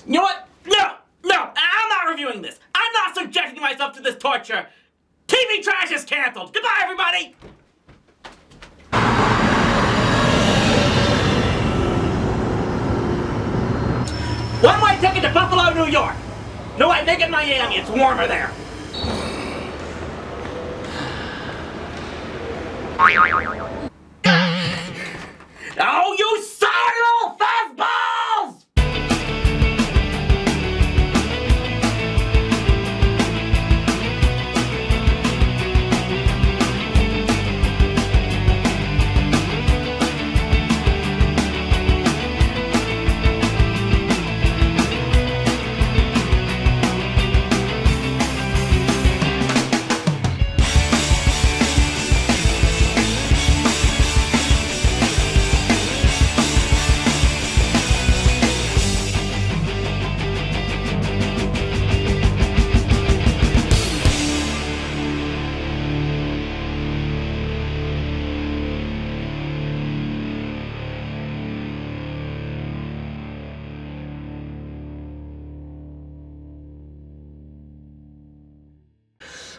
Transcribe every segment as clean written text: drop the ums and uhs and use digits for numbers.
You know what? No, I'm not reviewing this. I'm not subjecting myself to this torture. TV trash is canceled. Goodbye, everybody! One-way ticket to Buffalo, New York. No, I make it Miami. It's warmer there. Oh, you sorry little fuzzballs!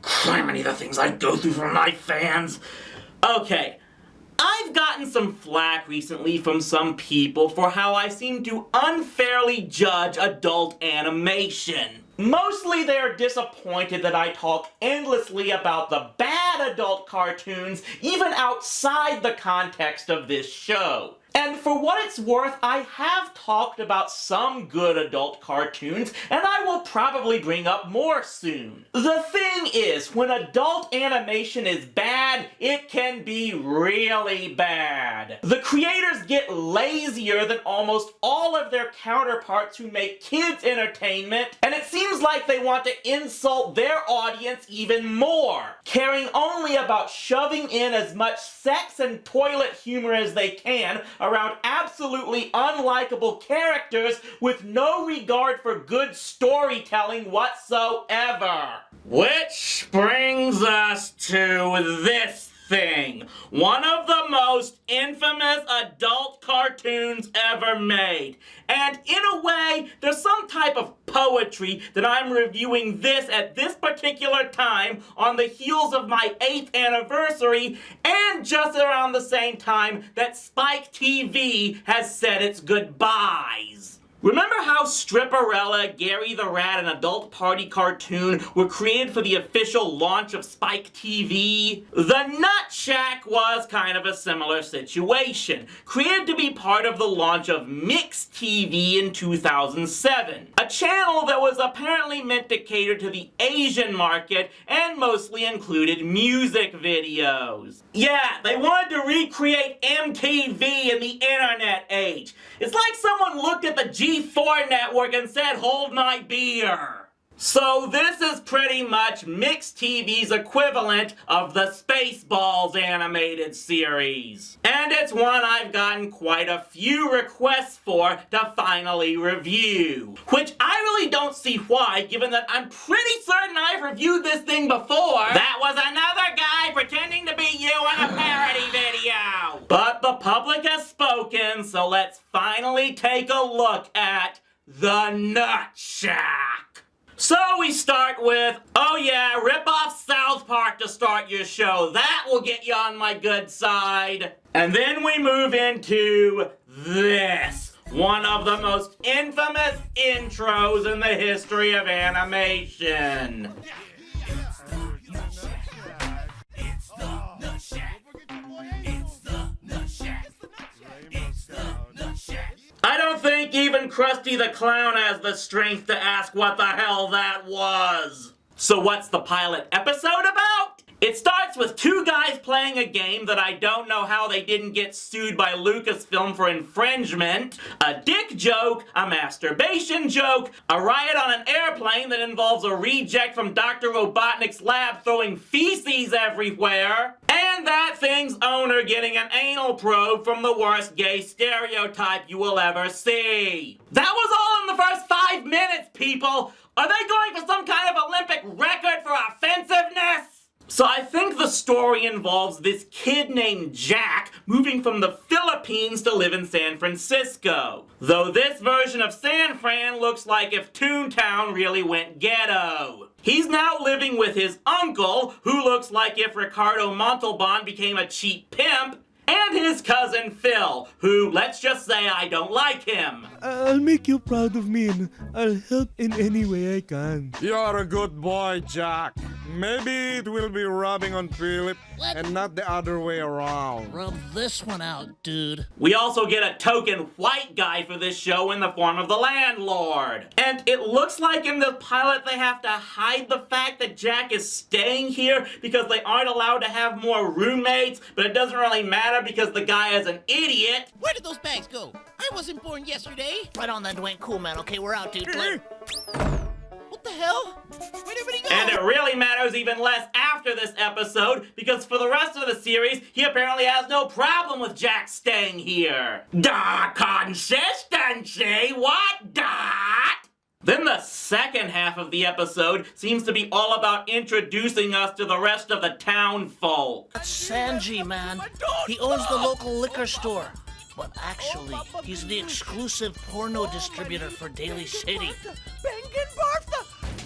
Criminy, the things I go through for my fans. Okay, I've gotten some flack recently from some people for how I seem to unfairly judge adult animation. Mostly they're disappointed that I talk endlessly about the bad adult cartoons, even outside the context of this show. And for what it's worth, I have talked about some good adult cartoons, and I will probably bring up more soon. The thing is, when adult animation is bad, it can be really bad. The creators get lazier than almost all of their counterparts who make kids entertainment, and it seems like they want to insult their audience even more, caring only about shoving in as much sex and toilet humor as they can around absolutely unlikable characters with no regard for good storytelling whatsoever. Which brings us to this thing. One of the most infamous adult cartoons ever made. And in a way, there's some type of poetry that I'm reviewing this at this particular time on the heels of my 8th anniversary and just around the same time that Spike TV has said its goodbyes. Remember how Stripperella, Gary the Rat, and Adult Party cartoon were created for the official launch of Spike TV? The Nutshack was kind of a similar situation, created to be part of the launch of Mix TV in 2007, a channel that was apparently meant to cater to the Asian market and mostly included music videos. Yeah, they wanted to recreate MTV in the internet age. It's like someone looked at the G4 network and said, "Hold my beer." So this is pretty much Mix TV's equivalent of the Spaceballs animated series. And it's one I've gotten quite a few requests for to finally review. Which I really don't see why, given that I'm pretty certain I've reviewed this thing before. That was another guy pretending to be you in a parody video. But the public has spoken, so let's finally take a look at the Nutshack. So we start with, oh yeah, rip off South Park to start your show. That will get you on my good side. And then we move into this. One of the most infamous intros in the history of animation. It's the Nutshack. It's the Nutshack. It's the Nutshack. I don't think even Krusty the Clown has the strength to ask what the hell that was. So what's the pilot episode about? It starts with two guys playing a game that I don't know how they didn't get sued by Lucasfilm for infringement, a dick joke, a masturbation joke, a riot on an airplane that involves a reject from Dr. Robotnik's lab throwing feces everywhere, and that thing's owner getting an anal probe from the worst gay stereotype you will ever see. That was all in the first 5 minutes, people! Are they going for some kind of Olympic record for offensiveness? So I think the story involves this kid named Jack moving from the Philippines to live in San Francisco. Though this version of San Fran looks like if Toontown really went ghetto. He's now living with his uncle, who looks like if Ricardo Montalban became a cheap pimp, and his cousin Phil, who, let's just say I don't like him. I'll make you proud of me and I'll help in any way I can. You're a good boy, Jack. Maybe it will be rubbing on Philip and not the other way around. Rub this one out, dude. We also get a token white guy for this show in the form of the landlord. And it looks like in the pilot they have to hide the fact that Jack is staying here because they aren't allowed to have more roommates, but it doesn't really matter because the guy is an idiot. Where did those bags go? I wasn't born yesterday. Right on that, Dwayne. Cool, man. Okay, we're out, dude. What the hell? Where'd everybody go? And it really matters even less after this episode, because for the rest of the series, he apparently has no problem with Jack staying here. Da consistency, what dot? Then the second half of the episode seems to be all about introducing us to the rest of the town folk. That's Sanji, man. He owns the local liquor store. But actually, he's the exclusive porno distributor for Daly City.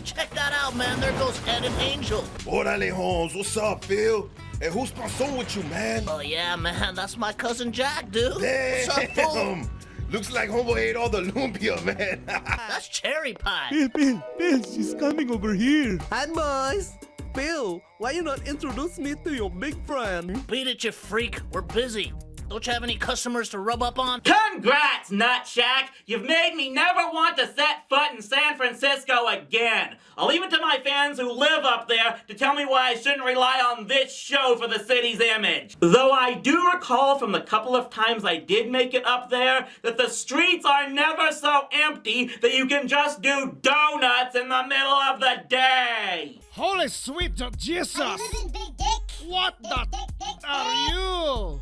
Check that out, man. There goes Ed and Angel. Orale Holmes, what's up, Phil? Hey, who's sponsoring with you, man? Oh, yeah, man. That's my cousin Jack, dude. What's up, fool? Damn! Looks like Homeboy ate all the lumpia, man. That's cherry pie. Bill, she's coming over here. Hi, boys. Bill, why you not introduce me to your big friend? Beat it, you freak. We're busy. Don't you have any customers to rub up on? Congrats, Nutshack! You've made me never want to set foot in San Francisco again. I'll leave it to my fans who live up there to tell me why I shouldn't rely on this show for the city's image. Though I do recall from the couple of times I did make it up there that the streets are never so empty that you can just do donuts in the middle of the day. Holy sweet Jesus! What the are you?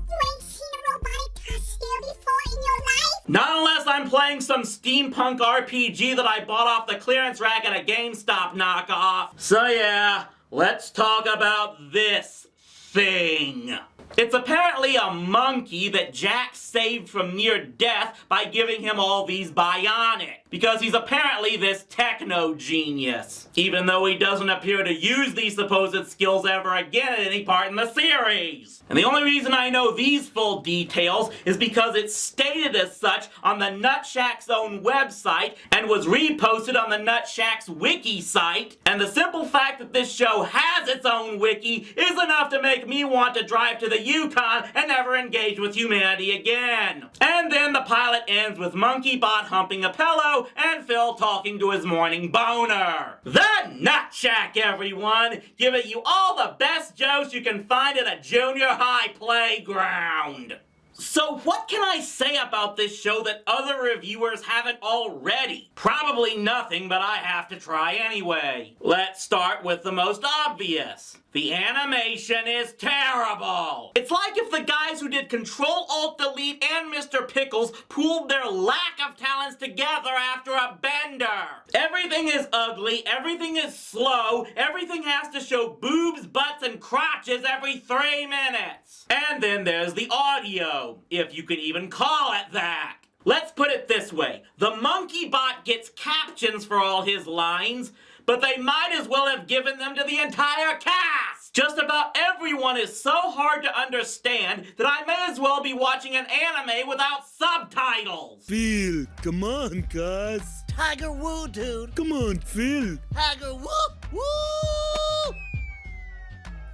You ain't seen a robotic cashier before in your life? Not unless I'm playing some steampunk RPG that I bought off the clearance rack at a GameStop knockoff. So yeah, let's talk about this thing. It's apparently a monkey that Jack saved from near death by giving him all these bionic, because he's apparently this techno genius, even though he doesn't appear to use these supposed skills ever again at any part in the series. And the only reason I know these full details is because it's stated as such on the Nutshack's own website and was reposted on the Nutshack's wiki site, and the simple fact that this show has its own wiki is enough to make me want to drive to the Yukon and never engage with humanity again. And then the pilot ends with MonkeyBot humping a pillow and Phil talking to his morning boner. The Nutshack, everyone! Giving you all the best jokes you can find at a junior high playground. So what can I say about this show that other reviewers haven't already? Probably nothing, but I have to try anyway. Let's start with the most obvious. The animation is terrible. It's like if the guys who did Control-Alt-Delete and Mr. Pickles pooled their lack of talents together after a bender. Everything is ugly, everything is slow, everything has to show boobs, butts, and crotches every 3 minutes. And then there's the audio, if you can even call it that. Let's put it this way. The MonkeyBot gets captions for all his lines, but they might as well have given them to the entire cast! Just about everyone is so hard to understand that I may as well be watching an anime without subtitles! Phil, come on, cuz. Tiger Woo, dude. Come on, Phil. Tiger Woo! Woo!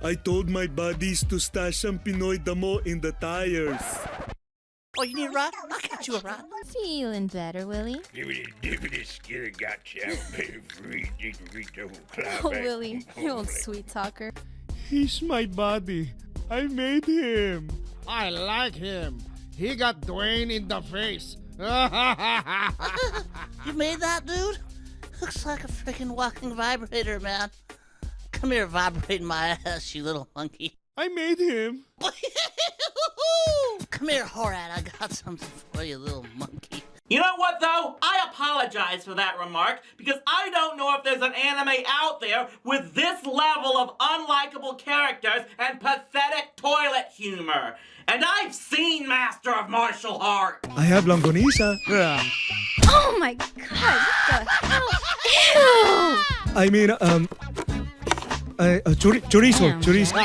I told my buddies to stash some Pinoy damo in the tires. Oh, you need a ride? I'll get you a ride. Feeling better, Willie? Oh, Willie, you old sweet talker. He's my buddy. I made him. I like him. He got Dwayne in the face. You made that, dude? Looks like a freaking walking vibrator, man. Come here, vibrate my ass, you little monkey. I made him. Come here, Horad. I got something for you, little monkey. You know what, though? I apologize for that remark, because I don't know if there's an anime out there with this level of unlikable characters and pathetic toilet humor. And I've seen Master of Martial Arts. I have longanisa. Oh my god, what the hell? Ew! I mean, chorizo, Damn, chorizo.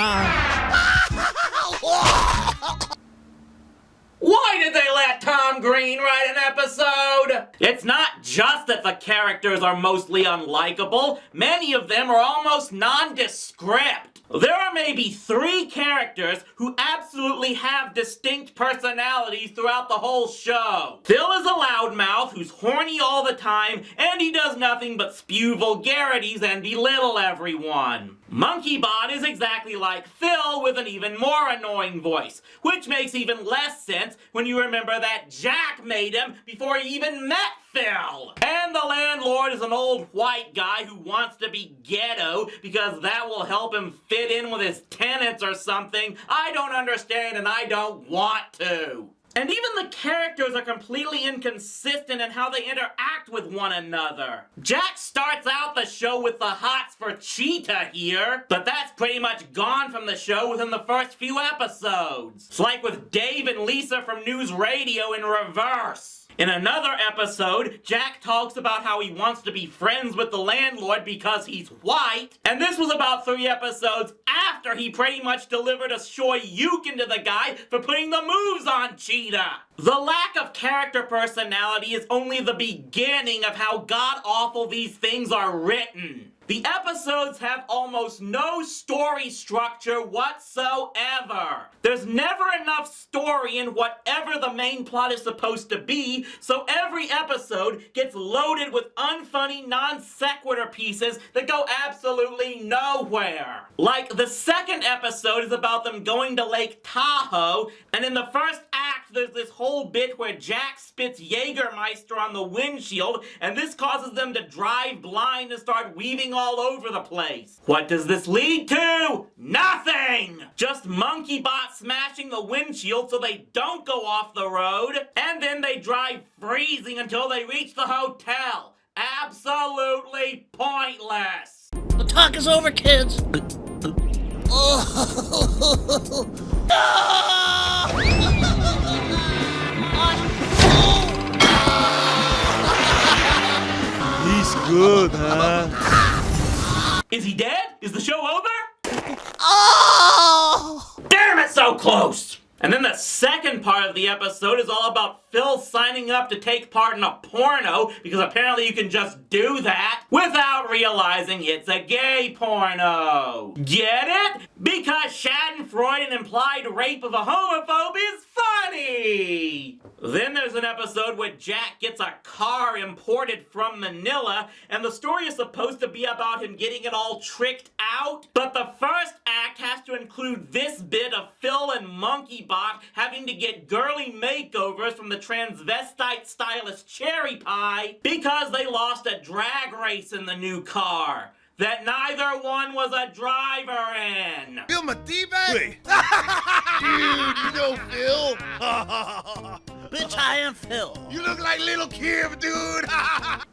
Why did they let Tom Green write an episode? It's not just that the characters are mostly unlikable, many of them are almost nondescript. There are maybe 3 characters who absolutely have distinct personalities throughout the whole show. Phil is a loudmouth who's horny all the time, and he does nothing but spew vulgarities and belittle everyone. MonkeyBot is exactly like Phil with an even more annoying voice, which makes even less sense when you remember that Jack made him before he even met Phil. And the landlord is an old white guy who wants to be ghetto because that will help him fit in with his tenants or something. I don't understand and I don't want to. And even the characters are completely inconsistent in how they interact with one another. Jack starts out the show with the hots for Cheetah here, but that's pretty much gone from the show within the first few episodes. It's like with Dave and Lisa from News Radio in reverse. In another episode, Jack talks about how he wants to be friends with the landlord because he's white, and this was about 3 episodes after he pretty much delivered a shoryuken to the guy for putting the moves on Cheetah. The lack of character personality is only the beginning of how god-awful these things are written. The episodes have almost no story structure whatsoever. There's never enough story in whatever the main plot is supposed to be, so every episode gets loaded with unfunny non sequitur pieces that go absolutely nowhere. Like, the second episode is about them going to Lake Tahoe, and in the first act there's this whole bit where Jack spits Jägermeister on the windshield, and this causes them to drive blind and start weaving all over the place. What does this lead to? Nothing! Just MonkeyBot smashing the windshield so they don't go off the road, and then they drive freezing until they reach the hotel. Absolutely pointless! The talk is over, kids. He's good, huh? Is he dead? Is the show over? Oh! Damn it, so close! And then the second part of the episode is all about Phil signing up to take part in a porno, because apparently you can just do that without realizing it's a gay porno. Get it? Because Schadenfreude and implied rape of a homophobe is funny! Then there's an episode where Jack gets a car imported from Manila, and the story is supposed to be about him getting it all tricked out, but the first act has to include this bit of Phil and MonkeyBot having to get girly makeovers from the transvestite stylist Cherry Pie because they lost a drag race in the new car that neither one was a driver in. Phil, my D-bag? Dude, you know Phil? Bitch, I am Phil. You look like little Kim, dude.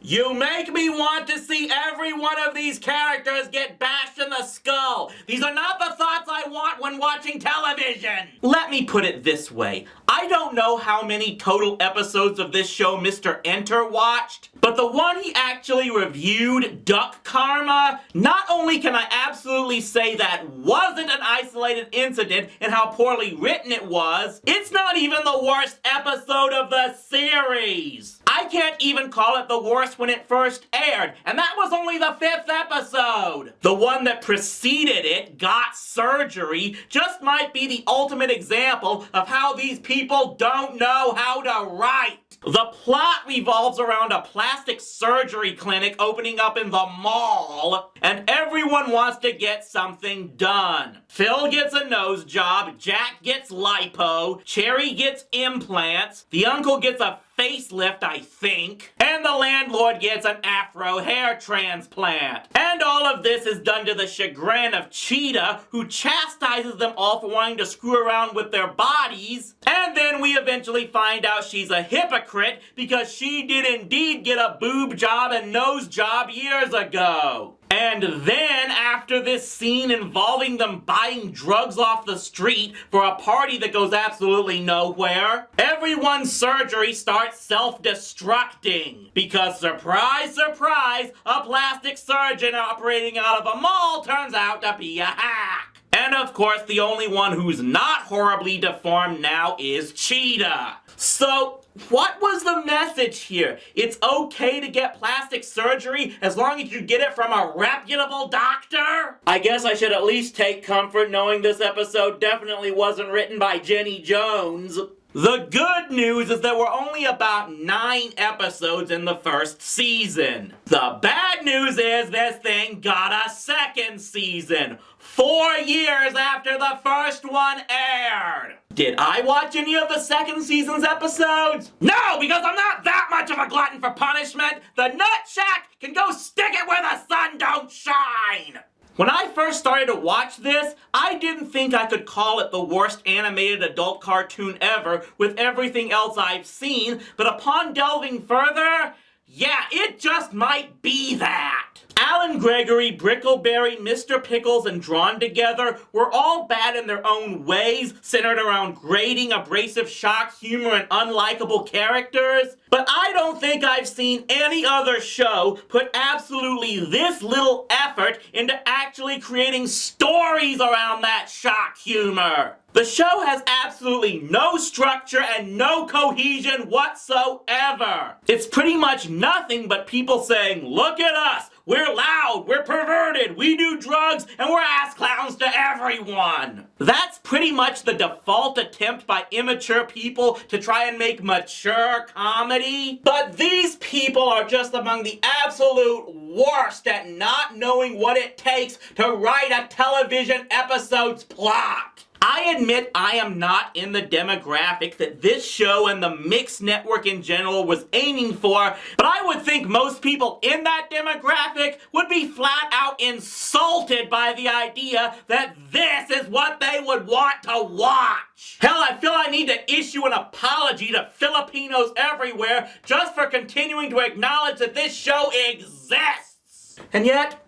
You make me want to see every one of these characters get bashed in the skull. These are not the thoughts I want when watching television. Let me put it this way. I don't know how many total episodes of this show Mr. Enter watched, but the one he actually reviewed, Duck Karma, not only can I absolutely say that wasn't an isolated incident and how poorly written it was, it's not even the worst episode of the series. I can't even call it the worst when it first aired, and that was only the 5th episode. The one that preceded it, Got Surgery, just might be the ultimate example of how these people don't know how to write. The plot revolves around a plastic surgery clinic opening up in the mall, and everyone wants to get something done. Phil gets a nose job, Jack gets lipo, Cherry gets implants, the uncle gets a facelift, I think, and the landlord gets an afro hair transplant. And all of this is done to the chagrin of Cheetah, who chastises them all for wanting to screw around with their bodies, and then we eventually eventually find out she's a hypocrite because she did indeed get a boob job and nose job years ago. And then, after this scene involving them buying drugs off the street for a party that goes absolutely nowhere, everyone's surgery starts self-destructing. Because surprise, surprise, a plastic surgeon operating out of a mall turns out to be a hack. And of course, the only one who's not horribly deformed now is Cheetah. So, what was the message here? It's okay to get plastic surgery as long as you get it from a reputable doctor? I guess I should at least take comfort knowing this episode definitely wasn't written by Jenny Jones. The good news is there were only about 9 episodes in the first season. The bad news is this thing got a second season, 4 years after the first one aired. Did I watch any of the second season's episodes? No, because I'm not that much of a glutton for punishment. The Nutshack can go stick it where the sun don't shine. When I first started to watch this, I didn't think I could call it the worst animated adult cartoon ever with everything else I've seen, but upon delving further, yeah, it just might be that. Alan Gregory, Brickleberry, Mr. Pickles, and Drawn Together were all bad in their own ways, centered around grating, abrasive shock humor, and unlikable characters. But I don't think I've seen any other show put absolutely this little effort into actually creating stories around that shock humor. The show has absolutely no structure and no cohesion whatsoever. It's pretty much nothing but people saying, look at us, we're loud, we're perverted, we do drugs, and we're ass clowns to everyone. That's pretty much the default attempt by immature people to try and make mature comedy. But these people are just among the absolute worst at not knowing what it takes to write a television episode's plot. I admit I am not in the demographic that this show and the Mix Network in general was aiming for, but I would think most people in that demographic would be flat out insulted by the idea that this is what they would want to watch. Hell, I feel I need to issue an apology to Filipinos everywhere just for continuing to acknowledge that this show exists. And yet,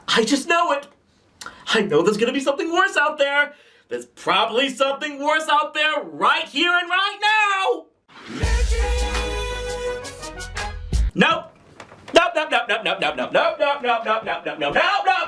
I just know it. I know there's gonna be something worse out there. There's probably something worse out there right here and right now! Nope. Nope, nope, nope, nope, nope, nope, nope, nope, nope, nope, nope, nope, nope, nope, nope,